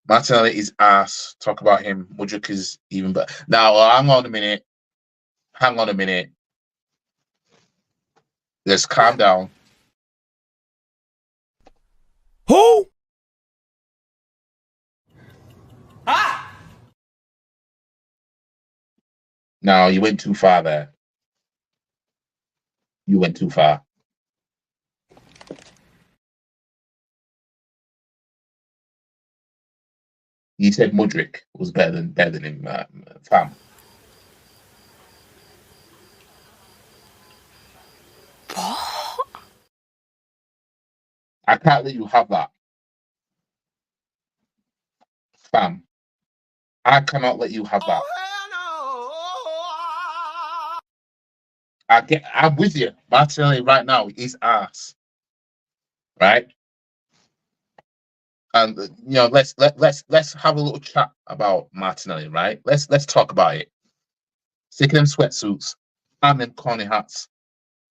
Speaker 1: Martinelli is ass. Talk about him. Mudryk is even better. Now, hang on a minute. Hang on a minute. Let's calm down.
Speaker 4: Who? Ah!
Speaker 1: Now, you went too far there. You went too far. You said Mudryk was better than him, fam. I can't let you have that, fam. I cannot let you have that. I'm with you. Martinelli right now is ass, right? And let's have a little chat about Martinelli, right? Let's talk about it. Taking them sweatsuits and them corny hats.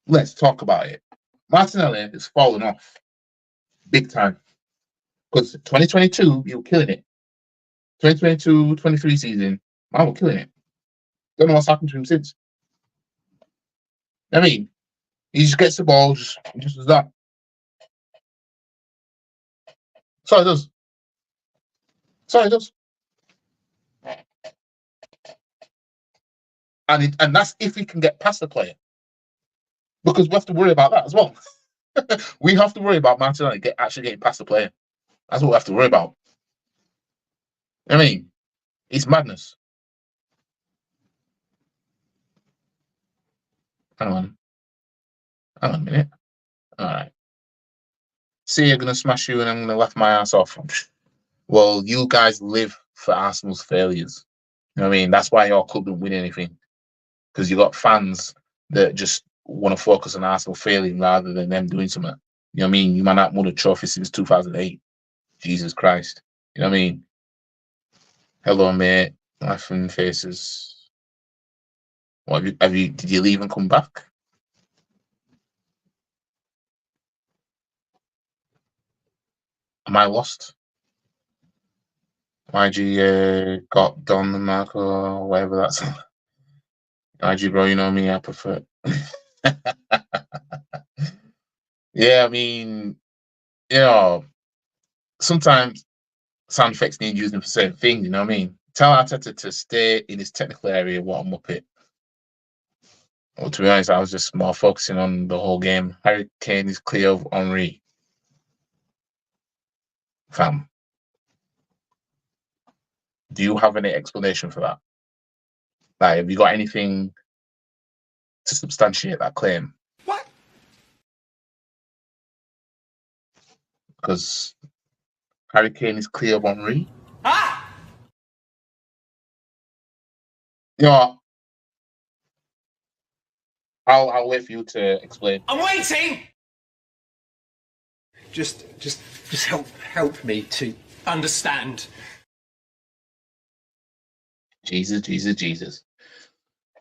Speaker 1: Let's talk about it. Martinelli is falling off big time because 2022 you were killing it. 2022-23 season, man, we're killing it. Don't know what's happened to him since. I mean, he just gets the ball, just does that. So he does. So he does. And that's if he can get past the player. Because we have to worry about that as well. We have to worry about Martinelli actually getting past the player. That's what we have to worry about. I mean, it's madness. Hang on a minute. All right. See, you're gonna smash you, and I'm gonna laugh my ass off. Well, you guys live for Arsenal's failures. You know what I mean? That's why your club don't win anything. Because you got fans that just want to focus on Arsenal failing rather than them doing something. You know what I mean? You might not won a trophy since 2008. Jesus Christ. You know what I mean? Hello, mate. Laughing faces. What did you leave and come back? Am I lost? YG got Don the Marco or whatever that's. YG, bro, you know me, I prefer. Yeah, I mean, sometimes sound effects need using for certain things, you know what I mean? Tell Arteta to stay in his technical area, what I'm up it. Well, to be honest, I was just more focusing on the whole game. Harry Kane is clear of Henry. Fam, do you have any explanation for that? Like, have you got anything to substantiate that claim?
Speaker 4: What?
Speaker 1: Because Harry Kane is clear of Henry.
Speaker 4: Ah!
Speaker 1: You know what? I'll wait for you to explain.
Speaker 4: I'm waiting! Just help me to understand.
Speaker 1: Jesus.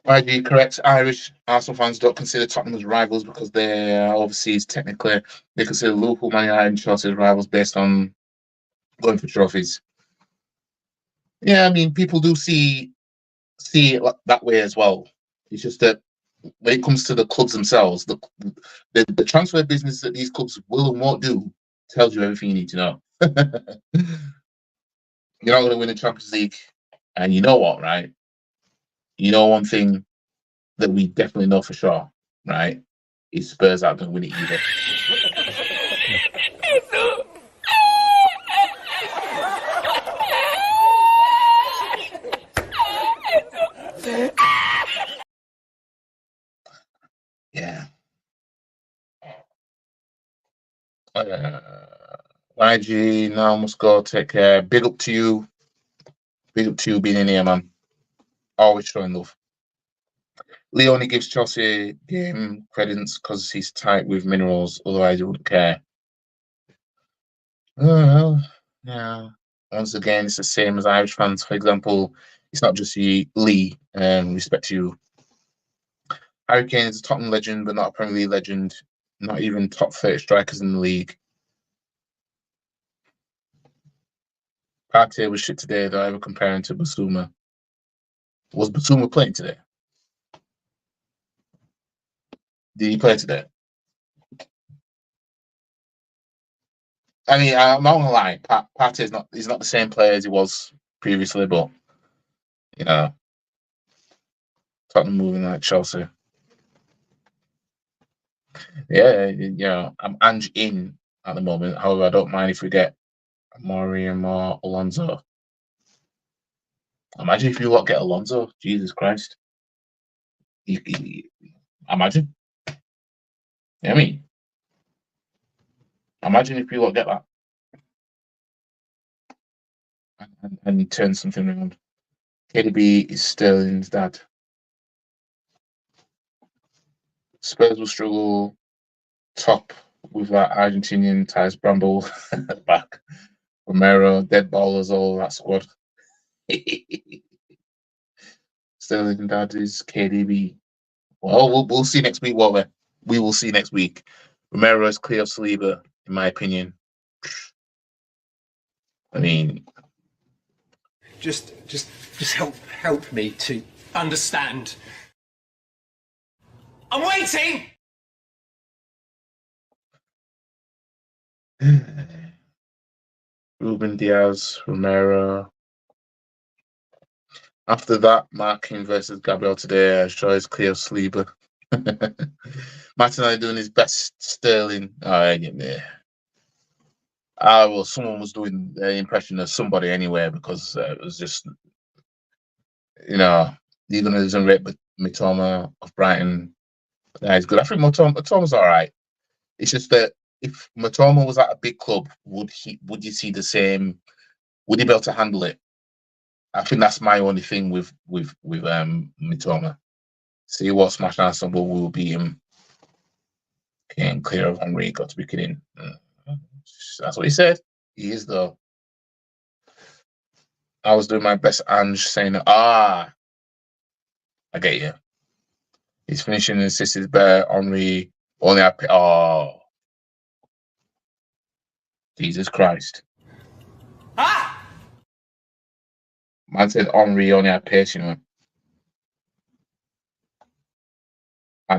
Speaker 1: YG correct. Irish Arsenal fans don't consider Tottenham as rivals because they are overseas. Technically, they consider Liverpool, Man United, and Chelsea as rivals based on going for trophies. Yeah, I mean, people do see it that way as well. It's just that when it comes to the clubs themselves, the transfer business that these clubs will and won't do tells you everything you need to know. You're not going to win the Champions League, and you know what, right? You know one thing that we definitely know for sure, right? Is Spurs aren't going to win it either. Yeah. YG, now must go take care. Big up to you. Big up to you being in here, man. Always showing love. Lee only gives Chelsea game credits because he's tight with minerals, otherwise he wouldn't care. Well, yeah. Once again, it's the same as Irish fans. For example, it's not just you, Lee, respect to you. Harry Kane is a Tottenham legend, but not a Premier League legend. Not even top 30 strikers in the league. Partey was shit today, though. I would compare him to Basuma. Was Basuma playing today? Did he play today? I mean, I'm not gonna lie. Partey is not—he's not the same player as he was previously, but you know, Tottenham moving like Chelsea. Yeah, I'm Ange in at the moment. However, I don't mind if we get Moriam or Alonso. Imagine if you lot get Alonso. Jesus Christ. Imagine. You know what I mean? Imagine if you lot get that and turn something around. KDB is Sterling's dad. Spurs will struggle top with that Argentinian Ties Bramble at the back. Romero, dead ballers, all that squad. Sterling Daddies, KDB. Well, we'll see next week, won't we? We will see next week. Romero is clear of Saliba, in my opinion. I mean,
Speaker 4: Just help me to understand. I'm waiting.
Speaker 1: Ruben Diaz, Romero. After that, Markin versus Gabriel today, sure is clear of Saliba. Martinelli doing his best. Sterling. Yeah. Well, someone was doing the impression of somebody anyway because it was just, even though doesn't rate, but Mitoma of Brighton, he's good. I think Mitoma's all right. It's just that if Mitoma was at a big club, would you see the same? Would he be able to handle it? I think that's my only thing with Mitoma. See what Smash Arsenal will beat him. Getting clear of Henry, got to be kidding. That's what he said. He is though. I was doing my best, Ange, saying, I get you. He's finishing and assists is better. Henry only had. Oh, Jesus Christ. Man said Henry only had pace, At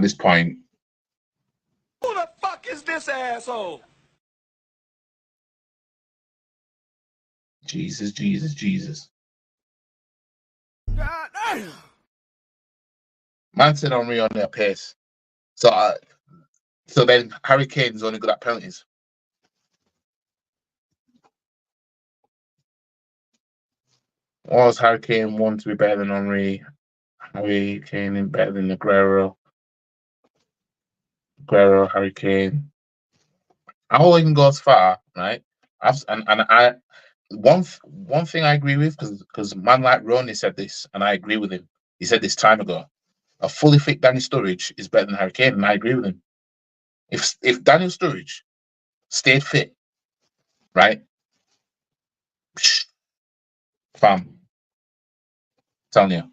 Speaker 1: this point.
Speaker 5: Who the fuck is this asshole?
Speaker 1: Jesus, Jesus, Jesus.
Speaker 5: God damn.
Speaker 1: Man said Henry only had pace. So then Harry Kane's only good at penalties. Was Harry Kane want to be better than Henry? Harry Kane better than Aguero? Harry Kane. I won't even go as far, right? One thing I agree with because man like Ronnie said this, and I agree with him. He said this time ago. A fully fit Daniel Sturridge is better than Harry Kane, and I agree with him. If Daniel Sturridge stayed fit, right? Fam, telling you,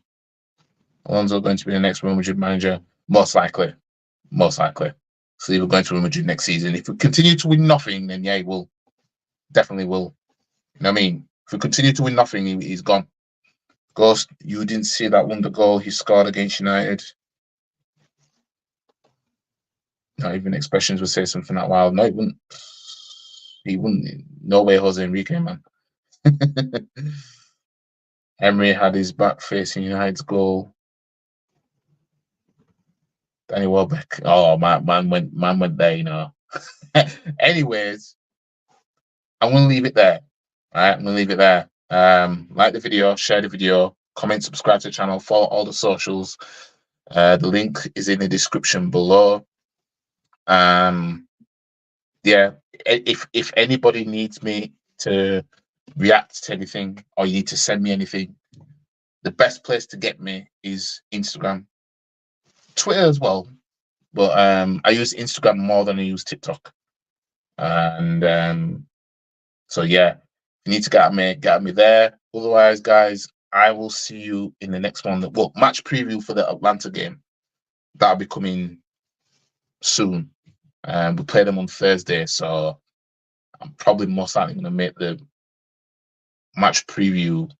Speaker 1: Alonso going to be the next Real Madrid manager, most likely. So we're going to Real Madrid next season. If we continue to win nothing, then yeah, he will. Definitely will. You know what I mean? If we continue to win nothing, he's gone. Ghost, you didn't see that wonder goal he scored against United. Not even expressions would say something that wild. No, he wouldn't. He wouldn't. No way, Jose Enrique, man. Emery had his back facing United's goal. Danny Welbeck. Oh, man went there, Anyways, I'm gonna leave it there. All right, I'm gonna leave it there. Like the video, share the video, comment, subscribe to the channel, follow all the socials. The link is in the description below. Yeah, if anybody needs me to react to anything or you need to send me anything, the best place to get me is Instagram, Twitter as well. But I use Instagram more than I use TikTok. And so yeah, you need to get me there. Otherwise, guys, I will see you in the next one. Well, match preview for the Atlanta game. That'll be coming soon. We play them on Thursday, so I'm probably most likely going to make the match preview.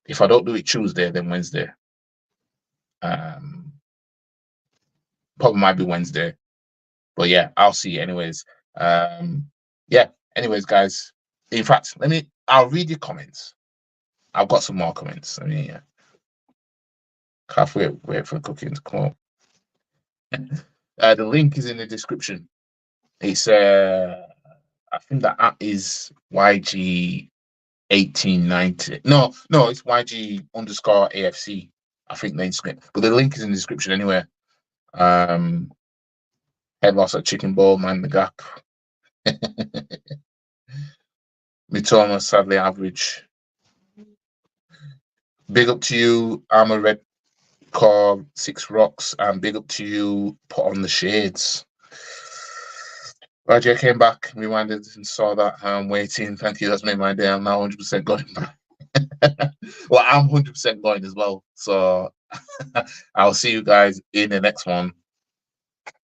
Speaker 1: If I don't do it Tuesday, then Wednesday. Probably might be Wednesday. But yeah, I'll see you anyways. Yeah, anyways, guys. In fact, I'll read your comments. I've got some more comments. Can't wait for the cooking to come up. The link is in the description. It's I think the app is YG1890. No, it's YG_AFC. I think the Instagram. But the link is in the description anyway. Head loss at Chicken Bowl, man the gap. Mitoma sadly average. Big up to you, I'm a red called Six Rocks, and big up to you. Put on the shades. Roger came back, rewinded, and saw that. I'm waiting. Thank you. That's made my day. I'm now 100% going back. Well, I'm 100% going as well. So I'll see you guys in the next one.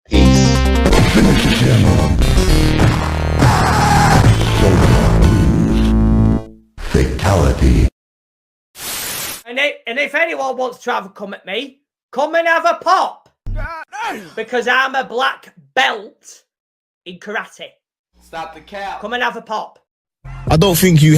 Speaker 1: Peace.
Speaker 2: Finish him. Fatality.
Speaker 6: And if anyone wants to have a come at me, come and have a pop. Because I'm a black belt in karate.
Speaker 4: Stop the cap.
Speaker 6: Come and have a pop.
Speaker 7: I don't think you